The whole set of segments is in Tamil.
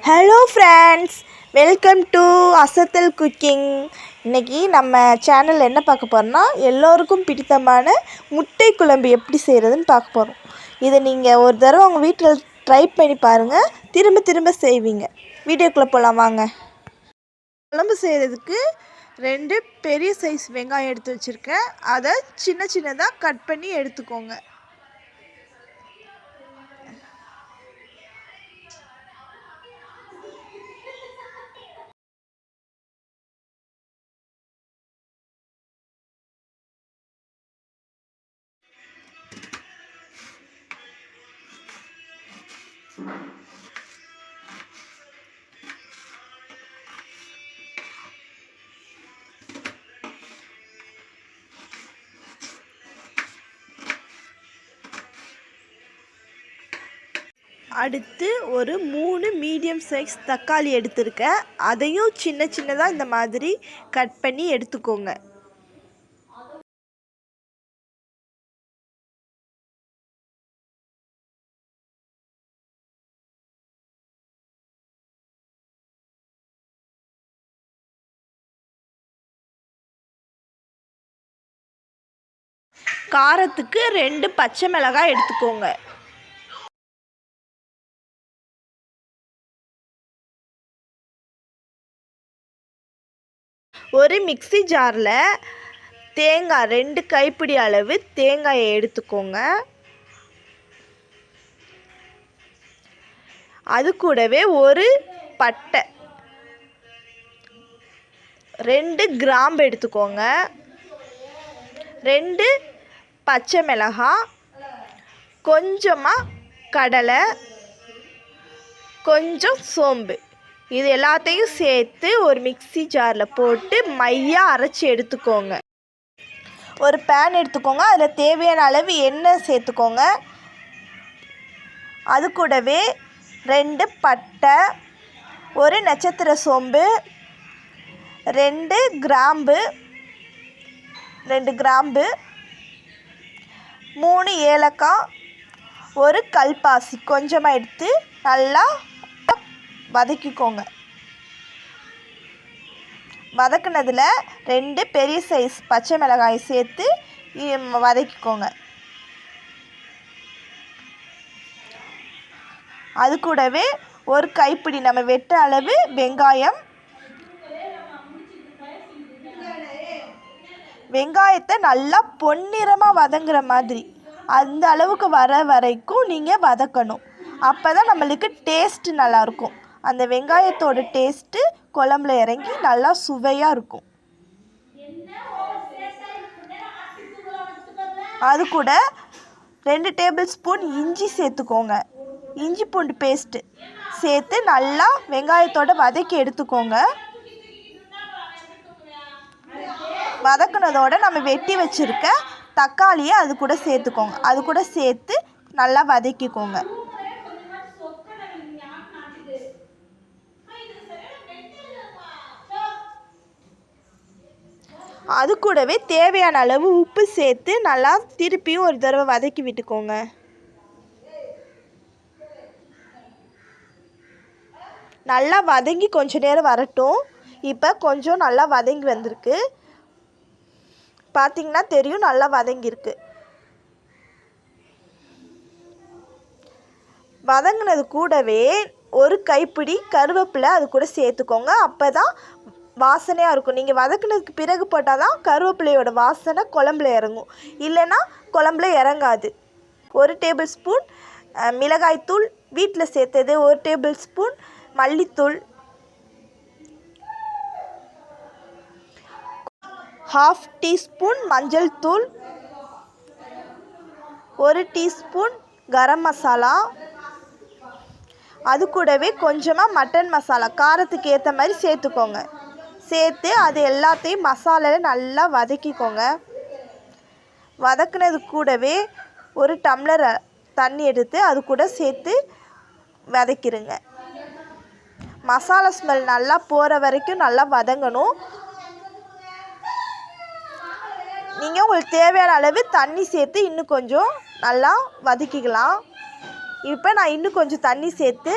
ஹலோ ஃப்ரெண்ட்ஸ், வெல்கம் டு அசத்தல் குக்கிங். இன்றைக்கி நம்ம சேனலில் என்ன பார்க்க போகிறோம்னா, எல்லோருக்கும் பிடித்தமான முட்டை குழம்பு எப்படி செய்கிறதுன்னு பார்க்க போகிறோம். இதை நீங்கள் ஒரு தடவை உங்கள் வீட்டில் ட்ரை பண்ணி பாருங்கள், திரும்ப திரும்ப செய்வீங்க. வீடியோக்குள்ளே போகலாம் வாங்க. குழம்பு செய்கிறதுக்கு 2 பெரிய சைஸ் வெங்காயம் எடுத்து வச்சுருக்கேன். அதை சின்ன சின்னதாக கட் பண்ணி எடுத்துக்கோங்க. அடுத்து ஒரு 3 மீடியம் சைஸ் தக்காளி எடுத்துருக்கேன். அதையும் சின்ன சின்னதாக இந்த மாதிரி கட் பண்ணி எடுத்துக்கோங்க. காரத்துக்கு 2 பச்சை மிளகாய் எடுத்துக்கோங்க. ஒரு மிக்ஸி ஜாரில் தேங்காய் 2 கைப்பிடி அளவு தேங்காயை எடுத்துக்கோங்க. அது கூடவே ஒரு பட்டை, 2 கிராம்பு எடுத்துக்கோங்க, 2 பச்சை மிளகாய், கொஞ்சமாக கடலை, கொஞ்சம் சோம்பு, இது எல்லாத்தையும் சேர்த்து ஒரு மிக்ஸி ஜாரில் போட்டு மையாக அரைச்சி எடுத்துக்கோங்க. ஒரு பேன் எடுத்துக்கோங்க, அதில் தேவையான அளவு எண்ணெய் சேர்த்துக்கோங்க. அது கூடவே 2 பட்டை, ஒரு நட்சத்திர சோம்பு, 2 கிராம்பு, 3 ஏலக்காய், ஒரு கல்பாசி கொஞ்சமாக எடுத்து நல்லா வதக்கிக்கோங்க. வதக்குனதில் 2 பெரிய சைஸ் பச்சை மிளகாய் சேர்த்து வதக்கிக்கோங்க. அது கூடவே ஒரு கைப்பிடி நம்ம வெட்ட அளவு வெங்காயம், வெங்காயத்தை நல்லா பொன்னிறமாக வதங்குற மாதிரி அந்த அளவுக்கு வர வரைக்கும் நீங்கள் வதக்கணும். அப்போ தான் நம்மளுக்கு டேஸ்ட்டு நல்லாயிருக்கும். அந்த வெங்காயத்தோட டேஸ்ட்டு குழம்புல இறங்கி நல்லா சுவையாக இருக்கும். அது கூட 2 டேபிள் ஸ்பூன் இஞ்சி சேர்த்துக்கோங்க. இஞ்சி பூண்டு பேஸ்ட்டு சேர்த்து நல்லா வெங்காயத்தோடு வதக்கி எடுத்துக்கோங்க. வதக்குனதோடு நம்ம வெட்டி வச்சுருக்க தக்காளியை அது கூட சேர்த்துக்கோங்க. அது கூட சேர்த்து நல்லா வதக்கிக்கோங்க. அது கூடவே தேவையான அளவு உப்பு சேர்த்து நல்லா திருப்பியும் ஒரு தடவை வதக்கி விட்டுக்கோங்க. நல்லா வதங்கி கொஞ்ச நேரம் வரட்டும். இப்போ கொஞ்சம் நல்லா வதங்கி வந்திருக்கு, பார்த்திங்கன்னா தெரியும், நல்லா வதங்கியிருக்கு. வதங்கினது கூடவே ஒரு கைப்பிடி கருவேப்பிலை அது கூட சேர்த்துக்கோங்க. அப்போ தான் வாசனையாக இருக்கும். நீங்கள் வதக்குனதுக்கு பிறகு போட்டால் தான் கருவேப்பிலையோட வாசனை குழம்புல இறங்கும், இல்லைன்னா குழம்புல இறங்காது. 1 டேபிள் ஸ்பூன் மிளகாய்த்தூள் வீட்டில் சேர்த்தது, 1 டேபிள் ஸ்பூன் மல்லித்தூள், 1/2 டீஸ்பூன் மஞ்சள் தூள், 1 டீஸ்பூன் கரம் மசாலா, அது கூடவே கொஞ்சமாக மட்டன் மசாலா காரத்துக்கு ஏற்ற மாதிரி சேர்த்துக்கோங்க. சேர்த்து அது எல்லாத்தையும் மசாலாவில் நல்லா வதக்கிக்கோங்க. வதக்குனது கூடவே 1 டம்ளர் தண்ணி எடுத்து அது கூட சேர்த்து வதக்கிடுங்க. மசாலா ஸ்மெல் நல்லா போகிற வரைக்கும் நல்லா வதங்கணும். நீங்கள் உங்களுக்கு தேவையான அளவு தண்ணி சேர்த்து இன்னும் கொஞ்சம் நல்லா வதக்கிக்கலாம். இப்போ நான் இன்னும் கொஞ்சம் தண்ணி சேர்த்து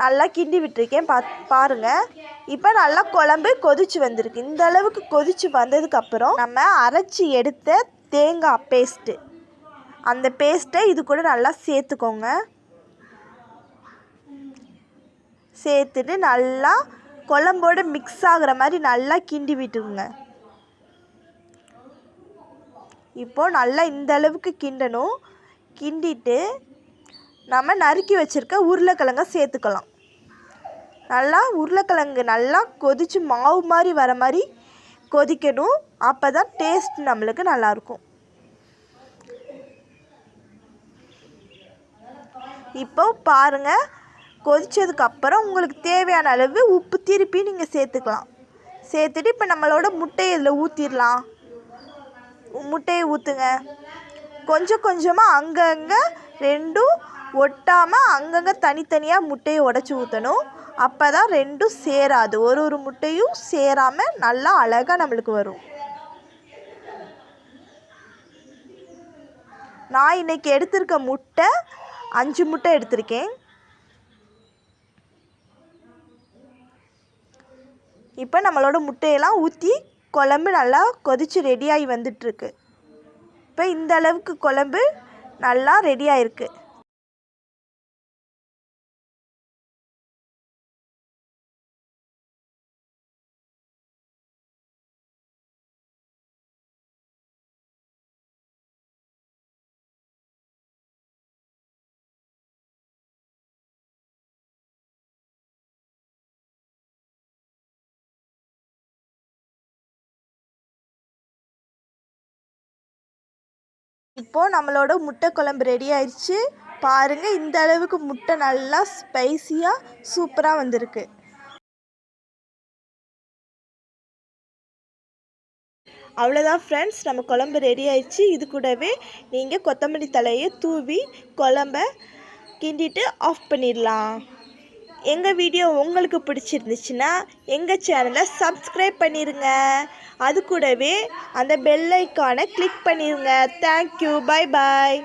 நல்லா கிண்டி விட்டுருக்கேன். பாருங்கள். இப்போ நல்லா குழம்பு கொதிச்சு வந்திருக்கு. இந்த அளவுக்கு கொதிச்சு வந்ததுக்கப்புறம் நம்ம அரைச்சி எடுத்த தேங்காய் பேஸ்ட்டு, அந்த பேஸ்ட்டை இது கூட நல்லா சேர்த்துக்கோங்க. சேர்த்துட்டு நல்லா குழம்போடு மிக்ஸ் ஆகிற மாதிரி நல்லா கிண்டி விட்டுருங்க. இப்போது நல்லா இந்த அளவுக்கு கிண்டணும். கிண்டிட்டு நம்ம நறுக்கி வச்சுருக்க உருளைக்கிழங்க சேர்த்துக்கலாம். நல்லா உருளைக்கிழங்கு நல்லா கொதித்து மாவு மாதிரி வர மாதிரி கொதிக்கணும். அப்போ தான் டேஸ்ட் நம்மளுக்கு நல்லாயிருக்கும். இப்போ பாருங்கள், கொதித்ததுக்கப்புறம் உங்களுக்கு தேவையான அளவு உப்பு திருப்பி நீங்கள் சேர்த்துக்கலாம். சேர்த்துட்டு இப்போ நம்மளோட முட்டையை இதில் ஊற்றிடலாம். முட்டையை ஊற்றுங்க. கொஞ்சம் கொஞ்சமாக அங்கங்கே ரெண்டும் ஒட்டாமல் அங்கங்கே தனித்தனியாக முட்டையை உடச்சி ஊற்றணும். அப்போ தான் ரெண்டும் சேராது. ஒரு முட்டையும் சேராமல் நல்லா அழகாக நம்மளுக்கு வரும். நான் இன்றைக்கி எடுத்திருக்க முட்டை 5 முட்டை எடுத்திருக்கேன். இப்போ நம்மளோட முட்டையெல்லாம் ஊற்றி குழம்பு நல்லா கொதித்து ரெடியாகி வந்துட்டுருக்கு. இப்போ இந்த அளவுக்கு குழம்பு நல்லா ரெடியாகிருக்கு. இப்போது நம்மளோட முட்டை குழம்பு ரெடி ஆயிடுச்சு. பாருங்கள், இந்த அளவுக்கு முட்டை நல்லா ஸ்பைசியாக சூப்பராக வந்திருக்கு. அவ்வளோதான் ஃப்ரெண்ட்ஸ், நம்ம குழம்பு ரெடி ஆயிடுச்சு. இது கூடவே நீங்கள் கொத்தமல்லி தலையை தூவி குழம்ப கிண்டிட்டு ஆஃப் பண்ணிடலாம். எங்கள் வீடியோ உங்களுக்கு பிடிச்சிருந்துச்சுன்னா எங்கள் சேனலை சப்ஸ்கிரைப் பண்ணிடுங்க. அது கூடவே அந்த பெல் ஐக்கானை கிளிக் பண்ணிடுங்க. தேங்க்யூ. Bye bye.